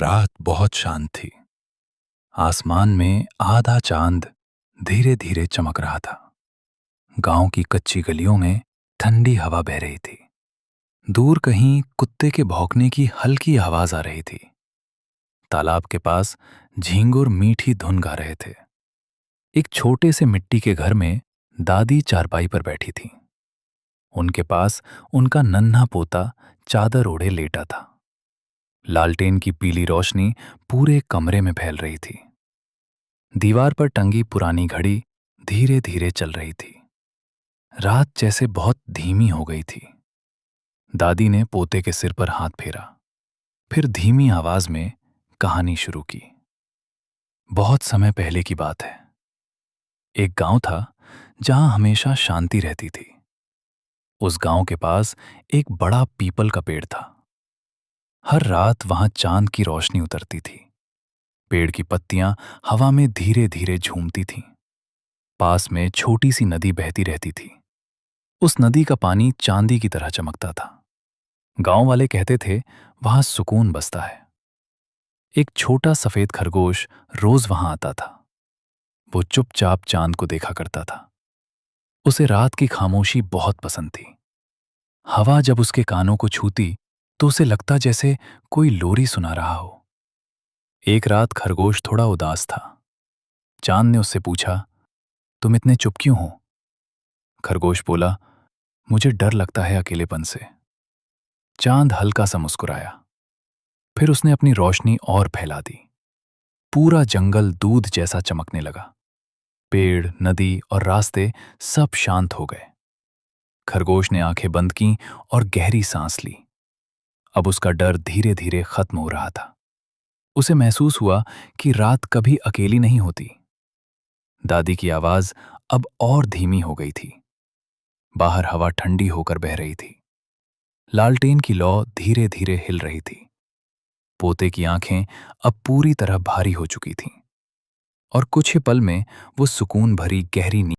रात बहुत शांत थी। आसमान में आधा चांद धीरे धीरे चमक रहा था। गांव की कच्ची गलियों में ठंडी हवा बह रही थी। दूर कहीं कुत्ते के भौंकने की हल्की आवाज आ रही थी। तालाब के पास झींगुर मीठी धुन गा रहे थे। एक छोटे से मिट्टी के घर में दादी चारपाई पर बैठी थी। उनके पास उनका नन्हा पोता चादर ओढ़े लेटा था। लालटेन की पीली रोशनी पूरे कमरे में फैल रही थी। दीवार पर टंगी पुरानी घड़ी धीरे धीरे चल रही थी। रात जैसे बहुत धीमी हो गई थी। दादी ने पोते के सिर पर हाथ फेरा, फिर धीमी आवाज में कहानी शुरू की। बहुत समय पहले की बात है। एक गांव था जहां हमेशा शांति रहती थी। उस गांव के पास एक बड़ा पीपल का पेड़ था। हर रात वहां चांद की रोशनी उतरती थी। पेड़ की पत्तियां हवा में धीरे धीरे झूमती थीं। पास में छोटी सी नदी बहती रहती थी। उस नदी का पानी चांदी की तरह चमकता था। गांव वाले कहते थे वहां सुकून बसता है। एक छोटा सफेद खरगोश रोज वहां आता था। वो चुपचाप चांद को देखा करता था। उसे रात की खामोशी बहुत पसंद थी। हवा जब उसके कानों को छूती तो उसे लगता जैसे कोई लोरी सुना रहा हो। एक रात खरगोश थोड़ा उदास था। चांद ने उससे पूछा, तुम इतने चुप क्यों हो? खरगोश बोला, मुझे डर लगता है अकेलेपन से। चांद हल्का सा मुस्कुराया। फिर उसने अपनी रोशनी और फैला दी। पूरा जंगल दूध जैसा चमकने लगा। पेड़, नदी और रास्ते सब शांत हो गए। खरगोश ने आंखें बंद की और गहरी सांस ली। अब उसका डर धीरे धीरे खत्म हो रहा था। उसे महसूस हुआ कि रात कभी अकेली नहीं होती। दादी की आवाज अब और धीमी हो गई थी। बाहर हवा ठंडी होकर बह रही थी। लालटेन की लौ धीरे धीरे हिल रही थी। पोते की आंखें अब पूरी तरह भारी हो चुकी थीं और कुछ ही पल में वो सुकून भरी गहरी नींद